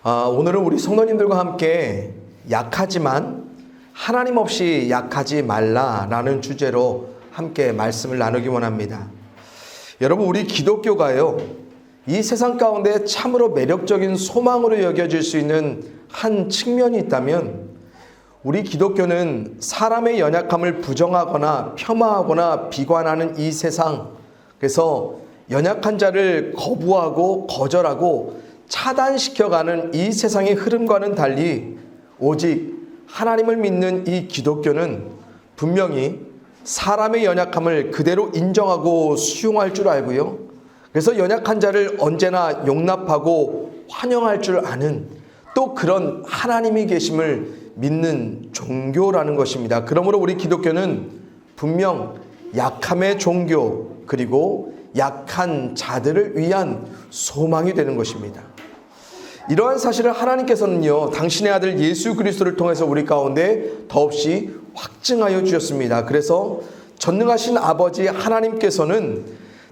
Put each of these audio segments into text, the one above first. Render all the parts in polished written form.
오늘은 우리 성도님들과 함께 약하지만 하나님 없이 약하지 말라라는 주제로 함께 말씀을 나누기 원합니다. 여러분, 우리 기독교가요, 이 세상 가운데 참으로 매력적인 소망으로 여겨질 수 있는 한 측면이 있다면, 우리 기독교는 사람의 연약함을 부정하거나 폄하하거나 비관하는 이 세상, 그래서 연약한 자를 거부하고 거절하고 차단시켜가는 이 세상의 흐름과는 달리 오직 하나님을 믿는 이 기독교는 분명히 사람의 연약함을 그대로 인정하고 수용할 줄 알고요, 그래서 연약한 자를 언제나 용납하고 환영할 줄 아는 또 그런 하나님이 계심을 믿는 종교라는 것입니다. 그러므로 우리 기독교는 분명 약함의 종교, 그리고 약한 자들을 위한 소망이 되는 것입니다. 이러한 사실을 하나님께서는요, 당신의 아들 예수 그리스도를 통해서 우리 가운데 더없이 확증하여 주셨습니다. 그래서 전능하신 아버지 하나님께서는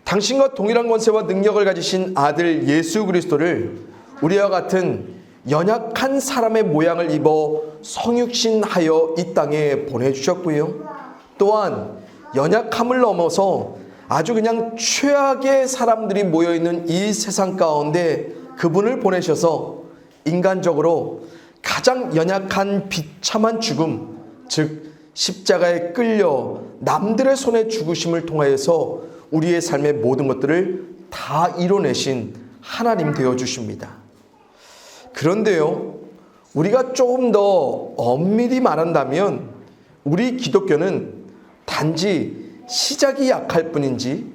당신과 동일한 권세와 능력을 가지신 아들 예수 그리스도를 우리와 같은 연약한 사람의 모양을 입어 성육신하여 이 땅에 보내주셨고요, 또한 연약함을 넘어서 아주 그냥 최악의 사람들이 모여있는 이 세상 가운데 그분을 보내셔서 인간적으로 가장 연약한 비참한 죽음, 즉 십자가에 끌려 남들의 손에 죽으심을 통하여서 우리의 삶의 모든 것들을 다 이뤄내신 하나님 되어주십니다. 그런데요, 우리가 조금 더 엄밀히 말한다면 우리 기독교는 단지 시작이 약할 뿐인지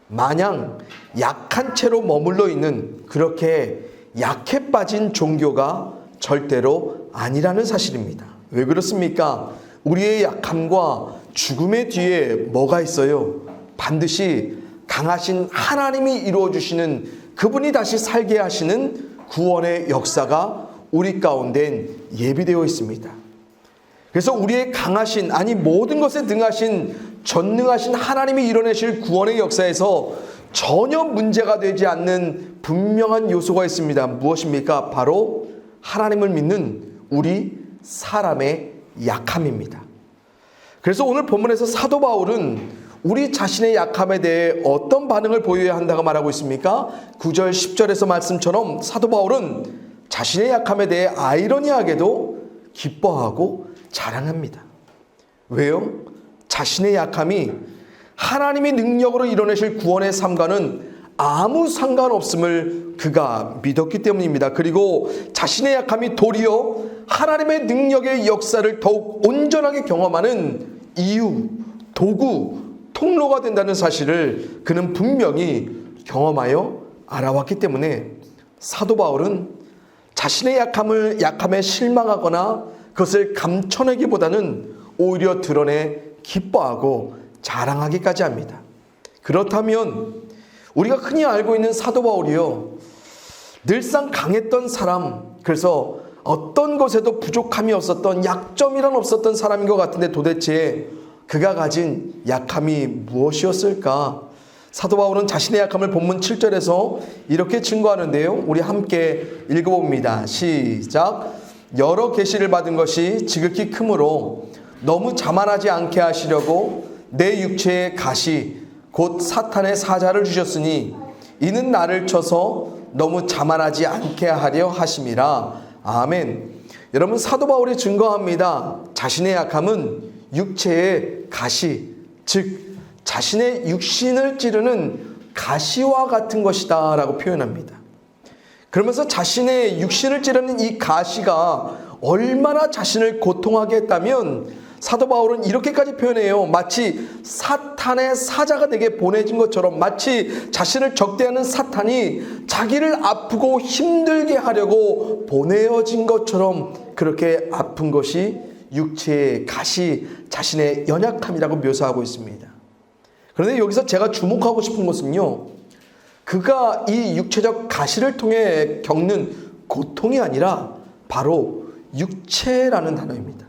마냥 약한 채로 머물러 있는 그렇게 약해 빠진 종교가 절대로 아니라는 사실입니다. 왜 그렇습니까? 우리의 약함과 죽음의 뒤에 뭐가 있어요? 반드시 강하신 하나님이 이루어 주시는, 그분이 다시 살게 하시는 구원의 역사가 우리 가운데 예비되어 있습니다. 그래서 우리의 강하신, 아니 모든 것에 능하신 전능하신 하나님이 이뤄내실 구원의 역사에서 전혀 문제가 되지 않는 분명한 요소가 있습니다. 무엇입니까? 바로 하나님을 믿는 우리 사람의 약함입니다. 그래서 오늘 본문에서 사도 바울은 우리 자신의 약함에 대해 어떤 반응을 보여야 한다고 말하고 있습니까? 9절 10절에서 말씀처럼 사도 바울은 자신의 약함에 대해 아이러니하게도 기뻐하고 자랑합니다. 왜요? 자신의 약함이 하나님의 능력으로 이뤄내실 구원의 삶과는 아무 상관없음을 그가 믿었기 때문입니다. 그리고 자신의 약함이 도리어 하나님의 능력의 역사를 더욱 온전하게 경험하는 이유, 도구, 통로가 된다는 사실을 그는 분명히 경험하여 알아왔기 때문에 사도 바울은 자신의 약함에 실망하거나 그것을 감춰내기보다는 오히려 드러내 기뻐하고 자랑하기까지 합니다. 그렇다면 우리가 흔히 알고 있는 사도 바울이요, 늘상 강했던 사람, 그래서 어떤 것에도 부족함이 없었던, 약점이란 없었던 사람인 것 같은데 도대체 그가 가진 약함이 무엇이었을까? 사도 바울은 자신의 약함을 본문 7절에서 이렇게 증거하는데요, 우리 함께 읽어봅니다. 시작. 여러 계시를 받은 것이 지극히 크므로 너무 자만하지 않게 하시려고 내 육체의 가시 곧 사탄의 사자를 주셨으니 이는 나를 쳐서 너무 자만하지 않게 하려 하심이라. 아멘. 여러분, 사도 바울이 증거합니다. 자신의 약함은 육체의 가시, 즉 자신의 육신을 찌르는 가시와 같은 것이다 라고 표현합니다. 그러면서 자신의 육신을 찌르는 이 가시가 얼마나 자신을 고통하게 했다면 사도 바울은 이렇게까지 표현해요. 마치 사탄의 사자가 내게 보내진 것처럼, 마치 자신을 적대하는 사탄이 자기를 아프고 힘들게 하려고 보내어진 것처럼 그렇게 아픈 것이 육체의 가시, 자신의 연약함이라고 묘사하고 있습니다. 그런데 여기서 제가 주목하고 싶은 것은요, 그가 이 육체적 가시를 통해 겪는 고통이 아니라 바로 육체라는 단어입니다.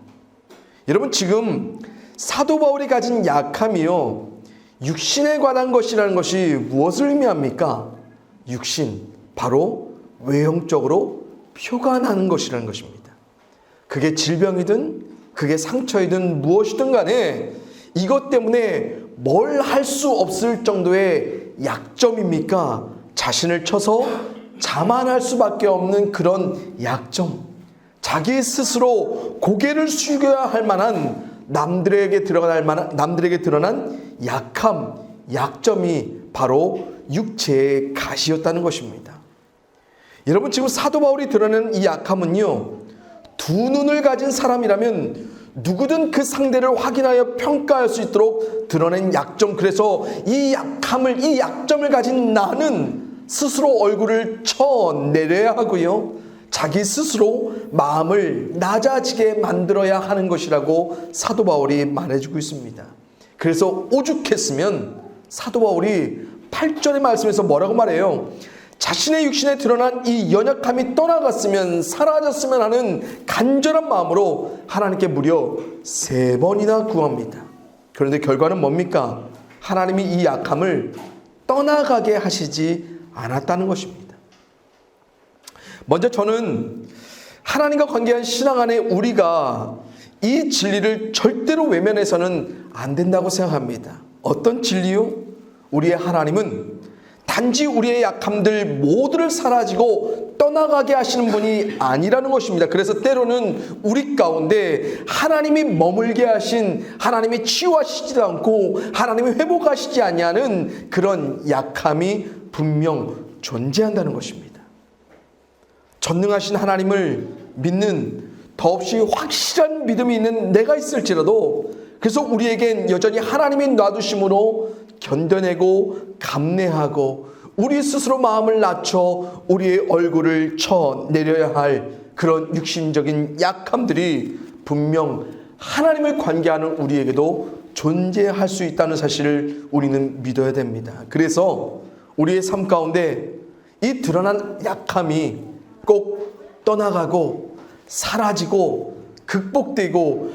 여러분, 지금 사도 바울이 가진 약함이요, 육신에 관한 것이라는 것이 무엇을 의미합니까? 육신, 바로 외형적으로 표가 나는 것이라는 것입니다. 그게 질병이든 그게 상처이든 무엇이든 간에 이것 때문에 뭘 할 수 없을 정도의 약점입니까? 자신을 쳐서 자만할 수밖에 없는 그런 약점, 자기 스스로 고개를 숙여야 할 만한 남들에게 드러난 약함, 약점이 바로 육체의 가시였다는 것입니다. 여러분, 지금 사도 바울이 드러내는 이 약함은요, 두 눈을 가진 사람이라면 누구든 그 상대를 확인하여 평가할 수 있도록 드러낸 약점. 그래서 이 약점을 가진 나는 스스로 얼굴을 쳐내려야 하고요, 자기 스스로 마음을 낮아지게 만들어야 하는 것이라고 사도 바울이 말해주고 있습니다. 그래서 오죽했으면 사도 바울이 8절의 말씀에서 뭐라고 말해요? 자신의 육신에 드러난 이 연약함이 떠나갔으면, 사라졌으면 하는 간절한 마음으로 하나님께 무려 3번이나 구합니다. 그런데 결과는 뭡니까? 하나님이 이 약함을 떠나가게 하시지 않았다는 것입니다. 먼저 저는 하나님과 관계한 신앙 안에 우리가 이 진리를 절대로 외면해서는 안 된다고 생각합니다. 어떤 진리요? 우리의 하나님은 단지 우리의 약함들 모두를 사라지고 떠나가게 하시는 분이 아니라는 것입니다. 그래서 때로는 우리 가운데 하나님이 머물게 하신, 하나님이 치유하시지도 않고 하나님이 회복하시지 아니하는 그런 약함이 분명 존재한다는 것입니다. 전능하신 하나님을 믿는 더없이 확실한 믿음이 있는 내가 있을지라도, 그래서 우리에겐 여전히 하나님이 놔두심으로 견뎌내고 감내하고 우리 스스로 마음을 낮춰 우리의 얼굴을 쳐내려야 할 그런 육신적인 약함들이 분명 하나님을 관계하는 우리에게도 존재할 수 있다는 사실을 우리는 믿어야 됩니다. 그래서 우리의 삶 가운데 이 드러난 약함이 꼭 떠나가고 사라지고 극복되고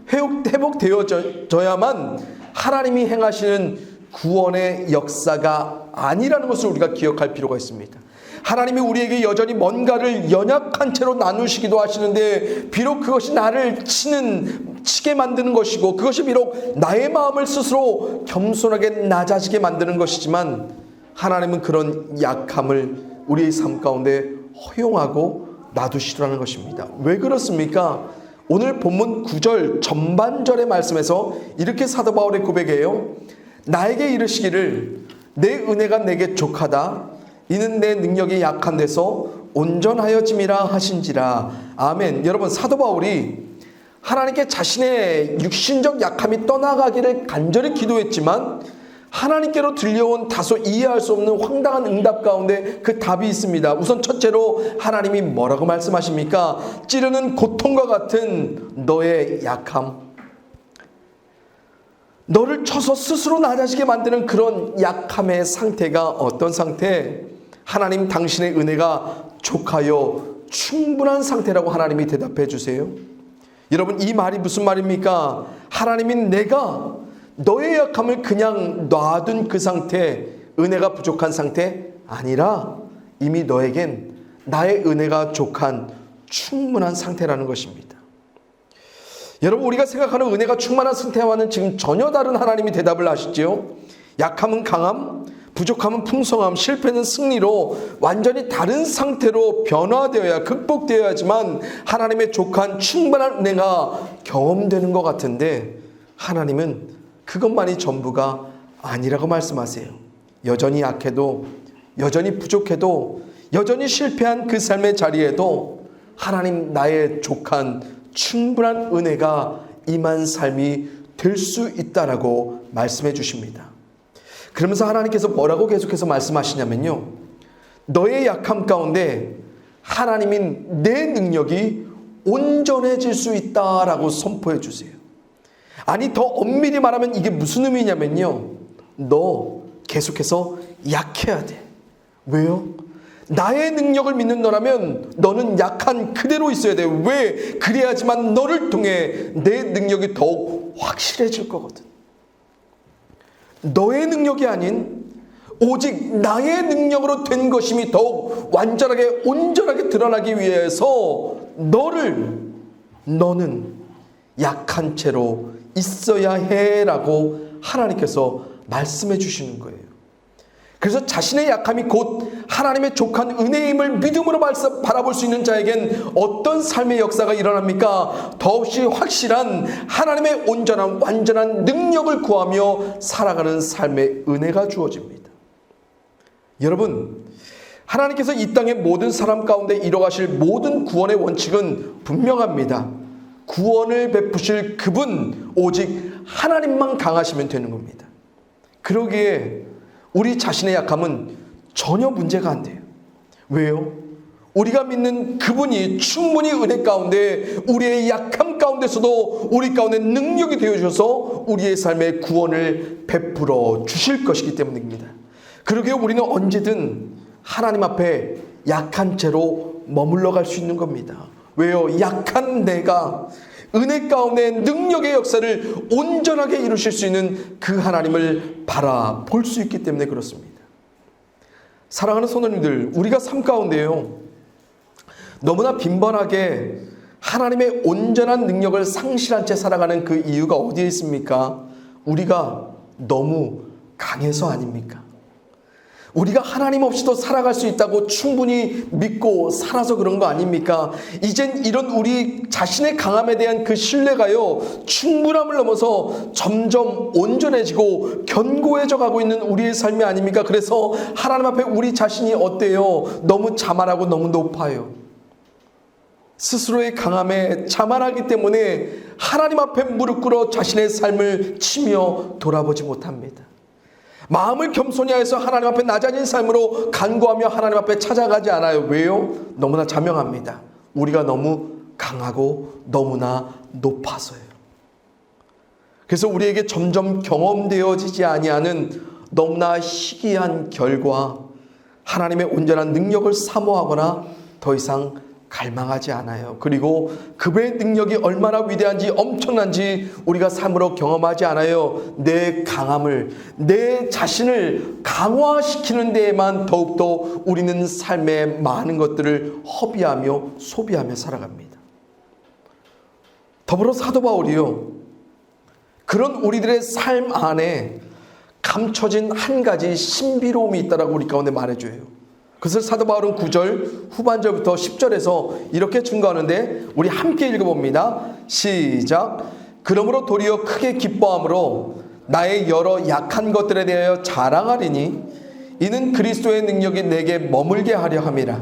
회복되어져야만 하나님이 행하시는 구원의 역사가 아니라는 것을 우리가 기억할 필요가 있습니다. 하나님이 우리에게 여전히 뭔가를 연약한 채로 나누시기도 하시는데, 비록 그것이 나를 치게 만드는 것이고, 그것이 비록 나의 마음을 스스로 겸손하게 낮아지게 만드는 것이지만, 하나님은 그런 약함을 우리의 삶 가운데 허용하고 놔두시라는 것입니다. 왜 그렇습니까? 오늘 본문 9절 전반절의 말씀에서 이렇게 사도 바울의 고백이에요. 나에게 이르시기를 내 은혜가 내게 족하다. 이는 내 능력이 약한 데서 온전하여짐이라 하신지라. 아멘. 여러분, 사도 바울이 하나님께 자신의 육신적 약함이 떠나가기를 간절히 기도했지만 하나님께로 들려온 다소 이해할 수 없는 황당한 응답 가운데 그 답이 있습니다. 우선 첫째로 하나님이 뭐라고 말씀하십니까? 찌르는 고통과 같은 너의 약함, 너를 쳐서 스스로 낮아지게 만드는 그런 약함의 상태가 어떤 상태? 하나님, 당신의 은혜가 족하여 충분한 상태라고 하나님이 대답해 주세요. 여러분, 이 말이 무슨 말입니까? 하나님이 내가 너의 약함을 그냥 놔둔 그 상태, 은혜가 부족한 상태 아니라 이미 너에겐 나의 은혜가 족한 충분한 상태라는 것입니다. 여러분, 우리가 생각하는 은혜가 충만한 상태와는 지금 전혀 다른 하나님이 대답을 하시죠. 약함은 강함, 부족함은 풍성함, 실패는 승리로 완전히 다른 상태로 변화되어야, 극복되어야지만 하나님의 족한 충만한 은혜가 경험되는 것 같은데, 하나님은 그것만이 전부가 아니라고 말씀하세요. 여전히 약해도, 여전히 부족해도, 여전히 실패한 그 삶의 자리에도 하나님, 나의 족한 충분한 은혜가 임한 삶이 될 수 있다라고 말씀해 주십니다. 그러면서 하나님께서 뭐라고 계속해서 말씀하시냐면요, 너의 약함 가운데 하나님인 내 능력이 온전해질 수 있다라고 선포해 주세요. 아니, 더 엄밀히 말하면 이게 무슨 의미냐면요, 너 계속해서 약해야 돼. 왜요? 나의 능력을 믿는 너라면 너는 약한 그대로 있어야 돼. 왜? 그래야지만 너를 통해 내 능력이 더욱 확실해질 거거든. 너의 능력이 아닌 오직 나의 능력으로 된 것임이 더욱 완전하게 온전하게 드러나기 위해서 너는 약한 채로 있어야 해라고 하나님께서 말씀해 주시는 거예요. 그래서 자신의 약함이 곧 하나님의 족한 은혜임을 믿음으로 바라볼 수 있는 자에겐 어떤 삶의 역사가 일어납니까? 더없이 확실한 하나님의 온전한 완전한 능력을 구하며 살아가는 삶의 은혜가 주어집니다. 여러분, 하나님께서 이 땅의 모든 사람 가운데 이뤄가실 모든 구원의 원칙은 분명합니다. 구원을 베푸실 그분 오직 하나님만 강하시면 되는 겁니다. 그러기에 우리 자신의 약함은 전혀 문제가 안 돼요. 왜요? 우리가 믿는 그분이 충분히 은혜 가운데 우리의 약함 가운데서도 우리 가운데 능력이 되어주셔서 우리의 삶의 구원을 베풀어 주실 것이기 때문입니다. 그러기에 우리는 언제든 하나님 앞에 약한 채로 머물러 갈 수 있는 겁니다. 왜요? 약한 내가 은혜 가운데 능력의 역사를 온전하게 이루실 수 있는 그 하나님을 바라볼 수 있기 때문에 그렇습니다. 사랑하는 성도님들, 우리가 삶 가운데요, 너무나 빈번하게 하나님의 온전한 능력을 상실한 채 살아가는 그 이유가 어디에 있습니까? 우리가 너무 강해서 아닙니까? 우리가 하나님 없이도 살아갈 수 있다고 충분히 믿고 살아서 그런 거 아닙니까? 이젠 이런 우리 자신의 강함에 대한 그 신뢰가요, 충분함을 넘어서 점점 온전해지고 견고해져 가고 있는 우리의 삶이 아닙니까? 그래서 하나님 앞에 우리 자신이 어때요? 너무 자만하고 너무 높아요. 스스로의 강함에 자만하기 때문에 하나님 앞에 무릎 꿇어 자신의 삶을 치며 돌아보지 못합니다. 마음을 겸손히 하여서 하나님 앞에 낮아진 삶으로 간구하며 하나님 앞에 찾아가지 않아요. 왜요? 너무나 자명합니다. 우리가 너무 강하고 너무나 높아서요. 그래서 우리에게 점점 경험되어지지 아니하는 너무나 희귀한 결과, 하나님의 온전한 능력을 사모하거나 더 이상 갈망하지 않아요. 그리고 그분의 능력이 얼마나 위대한지 엄청난지 우리가 삶으로 경험하지 않아요. 내 강함을, 내 자신을 강화시키는 데에만 더욱더 우리는 삶의 많은 것들을 허비하며 소비하며 살아갑니다. 더불어 사도 바울이요, 그런 우리들의 삶 안에 감춰진 한 가지 신비로움이 있다라고 우리 가운데 말해줘요. 그것을 사도 바울은 9절 후반절부터 10절에서 이렇게 증거하는데, 우리 함께 읽어봅니다. 시작. 그러므로 도리어 크게 기뻐함으로 나의 여러 약한 것들에 대하여 자랑하리니 이는 그리스도의 능력이 내게 머물게 하려 함이라.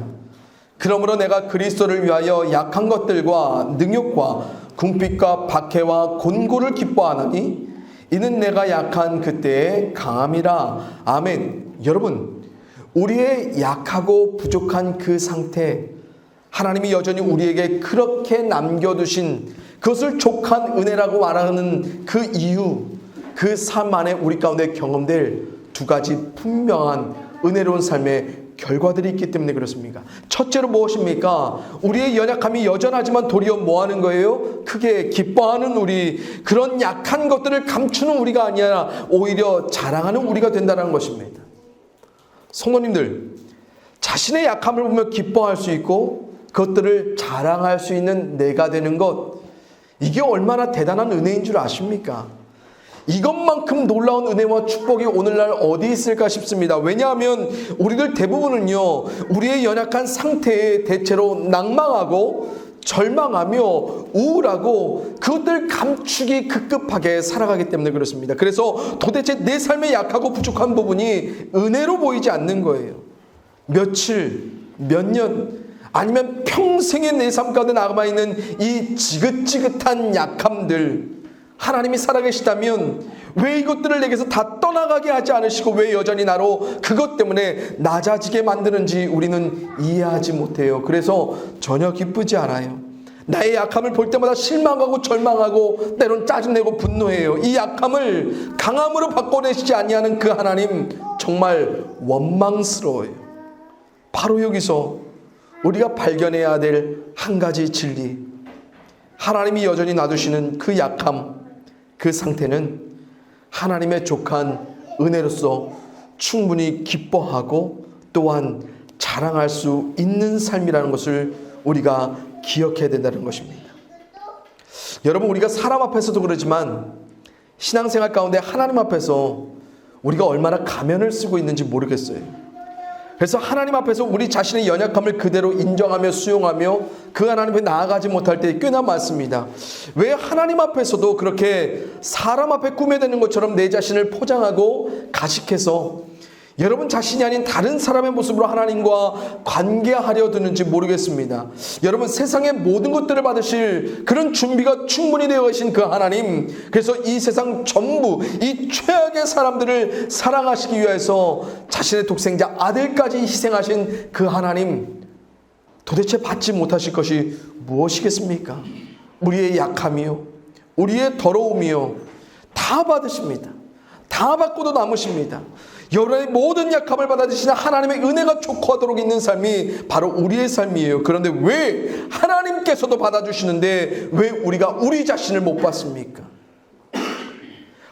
그러므로 내가 그리스도를 위하여 약한 것들과 능욕과 궁핍과 박해와 곤고를 기뻐하노니 이는 내가 약한 그때의 강함이라. 아멘. 여러분, 우리의 약하고 부족한 그 상태, 하나님이 여전히 우리에게 그렇게 남겨두신 그것을 족한 은혜라고 말하는 그 이유, 그 삶 안에 우리 가운데 경험될 두 가지 분명한 은혜로운 삶의 결과들이 있기 때문에 그렇습니까? 첫째로 무엇입니까? 우리의 연약함이 여전하지만 도리어 뭐 하는 거예요? 크게 기뻐하는 우리, 그런 약한 것들을 감추는 우리가 아니라 오히려 자랑하는 우리가 된다는 것입니다. 성도님들, 자신의 약함을 보며 기뻐할 수 있고 그것들을 자랑할 수 있는 내가 되는 것, 이게 얼마나 대단한 은혜인 줄 아십니까? 이것만큼 놀라운 은혜와 축복이 오늘날 어디 있을까 싶습니다. 왜냐하면 우리들 대부분은요, 우리의 연약한 상태에 대체로 낭망하고 절망하며 우울하고 그것들 감추기 급급하게 살아가기 때문에 그렇습니다. 그래서 도대체 내 삶에 약하고 부족한 부분이 은혜로 보이지 않는 거예요. 며칠, 몇 년, 아니면 평생의 내 삶 가운데 남아있는 이 지긋지긋한 약함들, 하나님이 살아계시다면 왜 이것들을 내게서 다 떠나가게 하지 않으시고 왜 여전히 나로 그것 때문에 낮아지게 만드는지 우리는 이해하지 못해요. 그래서 전혀 기쁘지 않아요. 나의 약함을 볼 때마다 실망하고 절망하고 때론 짜증내고 분노해요. 이 약함을 강함으로 바꿔내시지 아니하는 그 하나님, 정말 원망스러워요. 바로 여기서 우리가 발견해야 될 한 가지 진리, 하나님이 여전히 놔두시는 그 약함, 그 상태는 하나님의 족한 은혜로서 충분히 기뻐하고 또한 자랑할 수 있는 삶이라는 것을 우리가 기억해야 된다는 것입니다. 여러분, 우리가 사람 앞에서도 그러지만 신앙생활 가운데 하나님 앞에서 우리가 얼마나 가면을 쓰고 있는지 모르겠어요. 그래서 하나님 앞에서 우리 자신의 연약함을 그대로 인정하며 수용하며 그 하나님 앞에 나아가지 못할 때 꽤나 많습니다. 왜 하나님 앞에서도 그렇게 사람 앞에 꾸며대는 것처럼 내 자신을 포장하고 가식해서 여러분 자신이 아닌 다른 사람의 모습으로 하나님과 관계하려 드는지 모르겠습니다. 여러분, 세상의 모든 것들을 받으실 그런 준비가 충분히 되어 계신 그 하나님, 그래서 이 세상 전부 이 최악의 사람들을 사랑하시기 위해서 자신의 독생자 아들까지 희생하신 그 하나님, 도대체 받지 못하실 것이 무엇이겠습니까? 우리의 약함이요, 우리의 더러움이요, 다 받으십니다. 다 받고도 남으십니다. 여러분의 모든 약함을 받아주시는 하나님의 은혜가 촉구하도록 있는 삶이 바로 우리의 삶이에요. 그런데 왜 하나님께서도 받아주시는데 왜 우리가 우리 자신을 못 받습니까?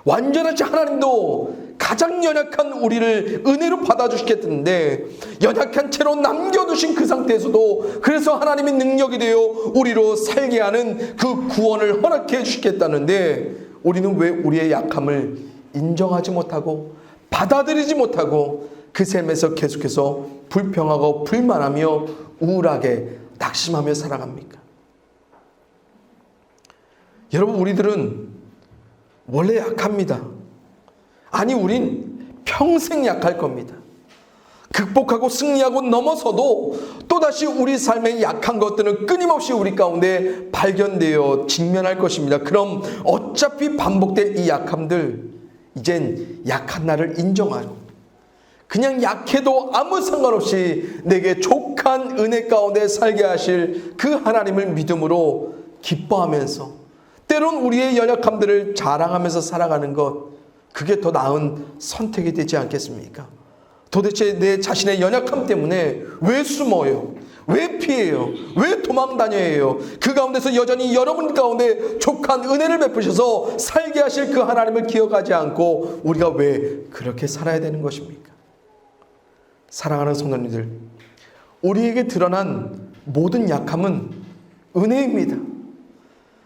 완전하신 하나님도 가장 연약한 우리를 은혜로 받아주시겠는데 연약한 채로 남겨두신 그 상태에서도 그래서 하나님의 능력이 되어 우리로 살게 하는 그 구원을 허락해 주시겠다는데 우리는 왜 우리의 약함을 인정하지 못하고 받아들이지 못하고 그 삶에서 계속해서 불평하고 불만하며 우울하게 낙심하며 살아갑니까? 여러분, 우리들은 원래 약합니다. 아니, 우린 평생 약할 겁니다. 극복하고 승리하고 넘어서도 또다시 우리 삶의 약한 것들은 끊임없이 우리 가운데 발견되어 직면할 것입니다. 그럼 어차피 반복될 이 약함들, 이젠 약한 나를 인정하여 그냥 약해도 아무 상관없이 내게 족한 은혜 가운데 살게 하실 그 하나님을 믿음으로 기뻐하면서 때론 우리의 연약함들을 자랑하면서 살아가는 것, 그게 더 나은 선택이 되지 않겠습니까? 도대체 내 자신의 연약함 때문에 왜 숨어요? 왜 피해요? 왜 도망 다녀야 해요? 그 가운데서 여전히 여러분 가운데 족한 은혜를 베푸셔서 살게 하실 그 하나님을 기억하지 않고 우리가 왜 그렇게 살아야 되는 것입니까? 사랑하는 성도님들, 우리에게 드러난 모든 약함은 은혜입니다.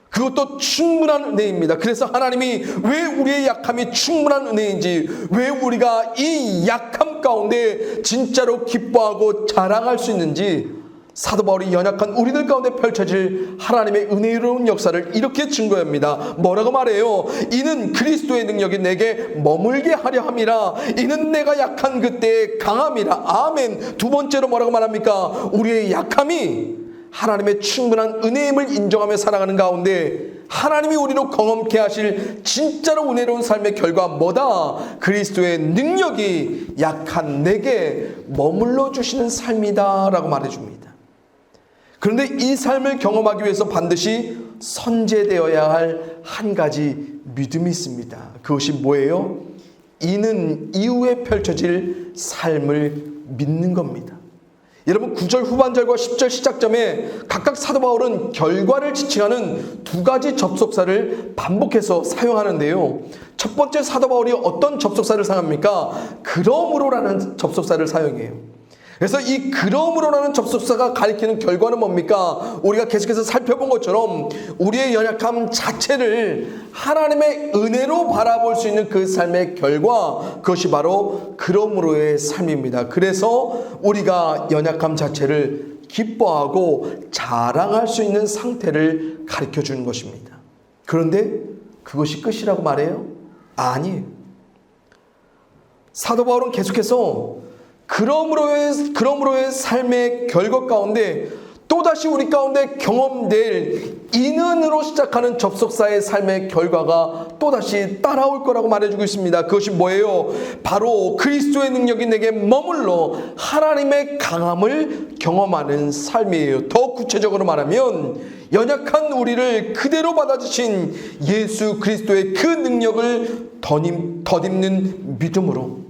그것도 충분한 은혜입니다. 그래서 하나님이 왜 우리의 약함이 충분한 은혜인지, 왜 우리가 이 약함 가운데 진짜로 기뻐하고 자랑할 수 있는지 사도 바울이 연약한 우리들 가운데 펼쳐질 하나님의 은혜로운 역사를 이렇게 증거합니다. 뭐라고 말해요? 이는 그리스도의 능력이 내게 머물게 하려 함이라. 이는 내가 약한 그때의 강함이라. 아멘. 두 번째로 뭐라고 말합니까? 우리의 약함이 하나님의 충분한 은혜임을 인정하며 살아가는 가운데 하나님이 우리로 경험케 하실 진짜로 은혜로운 삶의 결과 뭐다? 그리스도의 능력이 약한 내게 머물러 주시는 삶이다 라고 말해줍니다. 그런데 이 삶을 경험하기 위해서 반드시 선제되어야 할 한 가지 믿음이 있습니다. 그것이 뭐예요? 이는 이후에 펼쳐질 삶을 믿는 겁니다. 여러분, 9절 후반절과 10절 시작점에 각각 사도 바울은 결과를 지칭하는 두 가지 접속사를 반복해서 사용하는데요. 첫 번째 사도 바울이 어떤 접속사를 사용합니까? 그러므로라는 접속사를 사용해요. 그래서 이 그러므로라는 접속사가 가리키는 결과는 뭡니까? 우리가 계속해서 살펴본 것처럼 우리의 연약함 자체를 하나님의 은혜로 바라볼 수 있는 그 삶의 결과, 그것이 바로 그러므로의 삶입니다. 그래서 우리가 연약함 자체를 기뻐하고 자랑할 수 있는 상태를 가르쳐 주는 것입니다. 그런데 그것이 끝이라고 말해요? 아니에요. 사도 바울은 계속해서 그러므로의 삶의 결과 가운데 또다시 우리 가운데 경험될 인은으로 시작하는 접속사의 삶의 결과가 또다시 따라올 거라고 말해주고 있습니다. 그것이 뭐예요? 바로 그리스도의 능력이 내게 머물러 하나님의 강함을 경험하는 삶이에요. 더 구체적으로 말하면 연약한 우리를 그대로 받아주신 예수 그리스도의 그 능력을 덧입는 믿음으로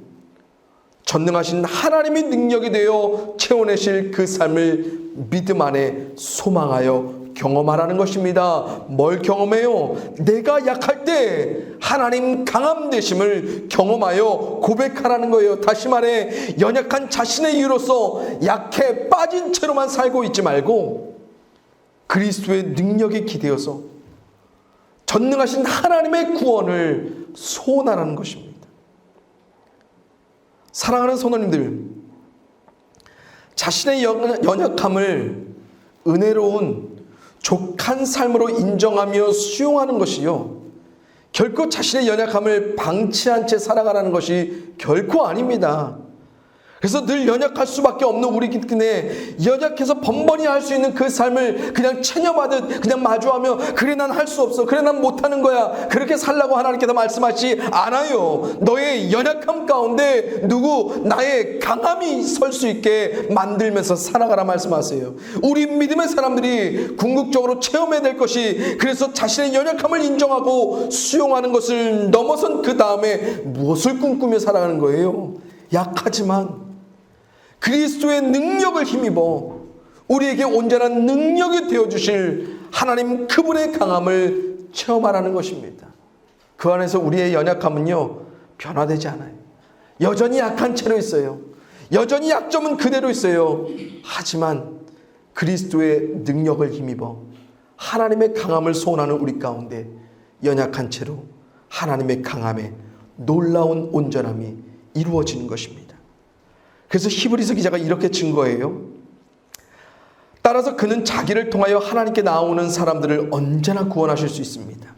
전능하신 하나님의 능력이 되어 채워내실 그 삶을 믿음 안에 소망하여 경험하라는 것입니다. 뭘 경험해요? 내가 약할 때 하나님 강함 되심을 경험하여 고백하라는 거예요. 다시 말해, 연약한 자신의 이유로서 약해 빠진 채로만 살고 있지 말고 그리스도의 능력에 기대어서 전능하신 하나님의 구원을 소원하라는 것입니다. 사랑하는 성도님들, 자신의 연약함을 은혜로운 족한 삶으로 인정하며 수용하는 것이요, 결코 자신의 연약함을 방치한 채 살아가라는 것이 결코 아닙니다. 그래서 늘 연약할 수밖에 없는 우리끼리 연약해서 번번이 할 수 있는 그 삶을 그냥 체념하듯 그냥 마주하며, 그래 난 할 수 없어, 그래 난 못하는 거야, 그렇게 살라고 하나님께서 말씀하시지 않아요. 너의 연약함 가운데 나의 강함이 설 수 있게 만들면서 살아가라 말씀하세요. 우리 믿음의 사람들이 궁극적으로 체험해야 될 것이, 그래서 자신의 연약함을 인정하고 수용하는 것을 넘어선 그 다음에 무엇을 꿈꾸며 살아가는 거예요? 약하지만 그리스도의 능력을 힘입어 우리에게 온전한 능력이 되어주실 하나님 그분의 강함을 체험하라는 것입니다. 그 안에서 우리의 연약함은요, 변화되지 않아요. 여전히 약한 채로 있어요. 여전히 약점은 그대로 있어요. 하지만 그리스도의 능력을 힘입어 하나님의 강함을 소원하는 우리 가운데 연약한 채로 하나님의 강함에 놀라운 온전함이 이루어지는 것입니다. 그래서 히브리서 기자가 이렇게 증거해요. 따라서 그는 자기를 통하여 하나님께 나오는 사람들을 언제나 구원하실 수 있습니다.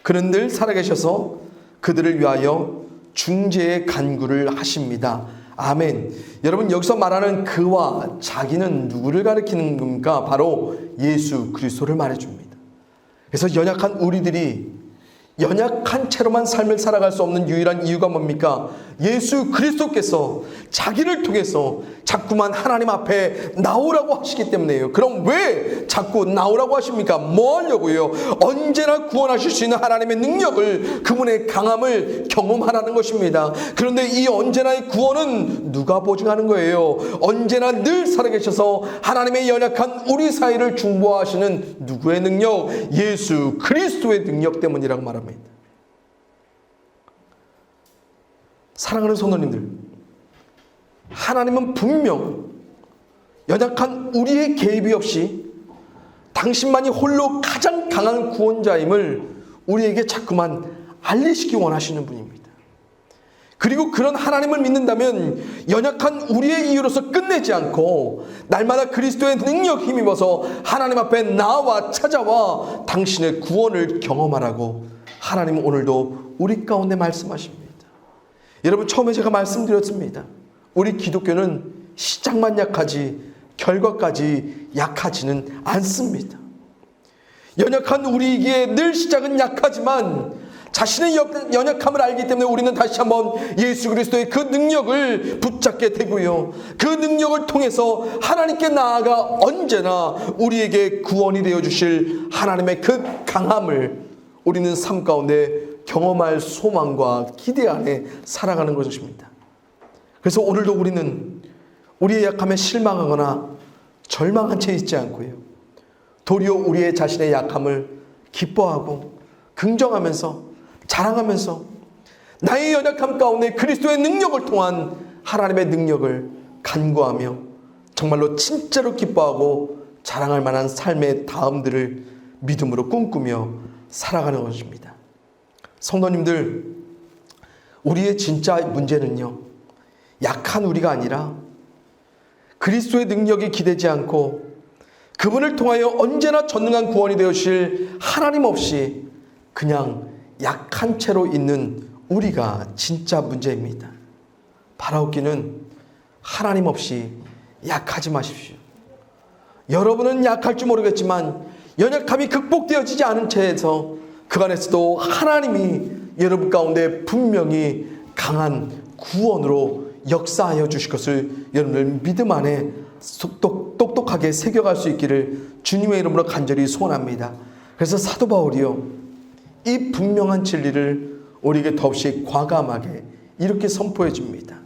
그는 늘 살아계셔서 그들을 위하여 중재의 간구를 하십니다. 아멘. 여러분, 여기서 말하는 그와 자기는 누구를 가리키는 겁니까? 바로 예수 그리스도를 말해줍니다. 그래서 연약한 우리들이 연약한 채로만 삶을 살아갈 수 없는 유일한 이유가 뭡니까? 예수 그리스도께서 자기를 통해서 자꾸만 하나님 앞에 나오라고 하시기 때문에요. 그럼 왜 자꾸 나오라고 하십니까? 뭐 하려고요? 언제나 구원하실 수 있는 하나님의 능력을, 그분의 강함을 경험하라는 것입니다. 그런데 이 언제나의 구원은 누가 보증하는 거예요? 언제나 늘 살아계셔서 하나님의 연약한 우리 사이를 중보하시는 누구의 능력? 예수 그리스도의 능력 때문이라고 말합니다. 사랑하는 성도님들, 하나님은 분명 연약한 우리의 개입이 없이 당신만이 홀로 가장 강한 구원자임을 우리에게 자꾸만 알리시기 원하시는 분입니다. 그리고 그런 하나님을 믿는다면 연약한 우리의 이유로서 끝내지 않고 날마다 그리스도의 능력 힘입어서 하나님 앞에 나와 찾아와 당신의 구원을 경험하라고 하나님은 오늘도 우리 가운데 말씀하십니다. 여러분, 처음에 제가 말씀드렸습니다. 우리 기독교는 시작만 약하지 결과까지 약하지는 않습니다. 연약한 우리에게 늘 시작은 약하지만 자신의 연약함을 알기 때문에 우리는 다시 한번 예수 그리스도의 그 능력을 붙잡게 되고요, 그 능력을 통해서 하나님께 나아가 언제나 우리에게 구원이 되어주실 하나님의 그 강함을 우리는 삶 가운데 경험할 소망과 기대 안에 살아가는 것입니다. 그래서 오늘도 우리는 우리의 약함에 실망하거나 절망한 채 있지 않고요, 도리어 우리의 자신의 약함을 기뻐하고 긍정하면서 자랑하면서 나의 연약함 가운데 그리스도의 능력을 통한 하나님의 능력을 간구하며 정말로 진짜로 기뻐하고 자랑할 만한 삶의 다음들을 믿음으로 꿈꾸며 살아가는 것입니다. 성도님들, 우리의 진짜 문제는요, 약한 우리가 아니라 그리스도의 능력이 기대지 않고 그분을 통하여 언제나 전능한 구원이 되어주실 하나님 없이 그냥 약한 채로 있는 우리가 진짜 문제입니다. 바라옵기는 하나님 없이 약하지 마십시오. 여러분은 약할지 모르겠지만 연약함이 극복되어지지 않은 채에서 그 안에서도 하나님이 여러분 가운데 분명히 강한 구원으로 역사하여 주실 것을 여러분들 믿음 안에 똑똑하게 새겨갈 수 있기를 주님의 이름으로 간절히 소원합니다. 그래서 사도 바울이요, 이 분명한 진리를 우리에게 더없이 과감하게 이렇게 선포해 줍니다.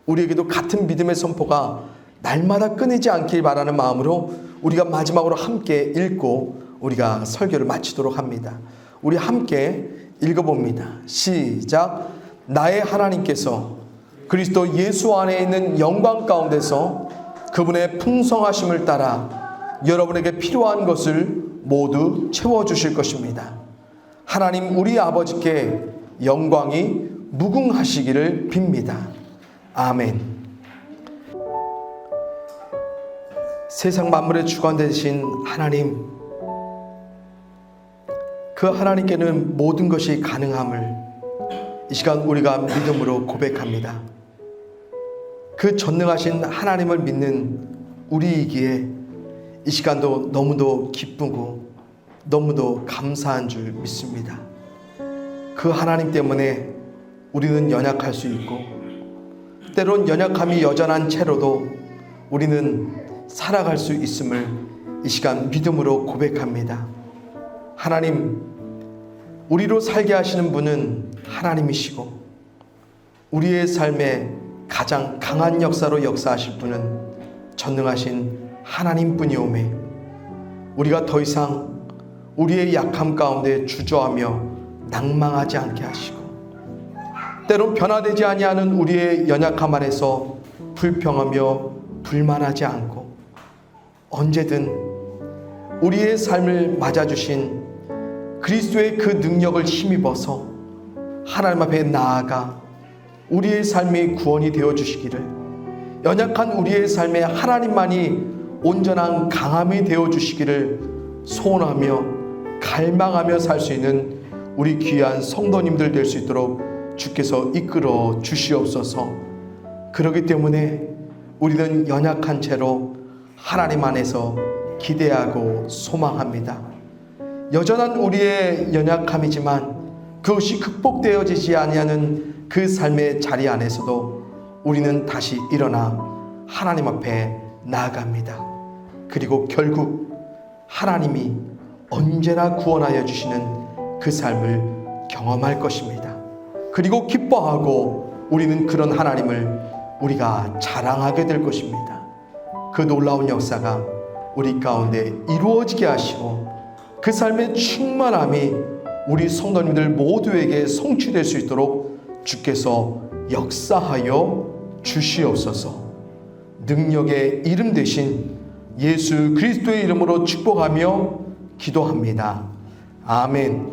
우리에게도 같은 믿음의 선포가 날마다 끊이지 않길 바라는 마음으로 우리가 마지막으로 함께 읽고 우리가 설교를 마치도록 합니다. 우리 함께 읽어봅니다. 시작. 나의 하나님께서 그리스도 예수 안에 있는 영광 가운데서 그분의 풍성하심을 따라 여러분에게 필요한 것을 모두 채워주실 것입니다. 하나님 우리 아버지께 영광이 무궁하시기를 빕니다. 아멘. 세상 만물의 주관 되신 하나님, 그 하나님께는 모든 것이 가능함을 이 시간 우리가 믿음으로 고백합니다. 그 전능하신 하나님을 믿는 우리이기에 이 시간도 너무도 기쁘고 너무도 감사한 줄 믿습니다. 그 하나님 때문에 우리는 연약할 수 있고 때론 연약함이 여전한 채로도 우리는 살아갈 수 있음을 이 시간 믿음으로 고백합니다. 하나님, 우리로 살게 하시는 분은 하나님이시고 우리의 삶에 가장 강한 역사로 역사하실 분은 전능하신 하나님뿐이오매 우리가 더 이상 우리의 약함 가운데 주저하며 낭망하지 않게 하시고 때론 변화되지 아니하는 우리의 연약함 안에서 불평하며 불만하지 않고 언제든 우리의 삶을 맞아주신 그리스도의 그 능력을 힘입어서 하나님 앞에 나아가 우리의 삶이 구원이 되어주시기를, 연약한 우리의 삶에 하나님만이 온전한 강함이 되어주시기를 소원하며 갈망하며 살 수 있는 우리 귀한 성도님들 될 수 있도록 주께서 이끌어 주시옵소서. 그렇기 때문에 우리는 연약한 채로 하나님 안에서 기대하고 소망합니다. 여전한 우리의 연약함이지만 그것이 극복되어지지 아니하는 그 삶의 자리 안에서도 우리는 다시 일어나 하나님 앞에 나아갑니다. 그리고 결국 하나님이 언제나 구원하여 주시는 그 삶을 경험할 것입니다. 그리고 기뻐하고 우리는 그런 하나님을 우리가 자랑하게 될 것입니다. 그 놀라운 역사가 우리 가운데 이루어지게 하시고 그 삶의 충만함이 우리 성도님들 모두에게 성취될 수 있도록 주께서 역사하여 주시옵소서. 능력의 이름 대신 예수 그리스도의 이름으로 축복하며 기도합니다. 아멘.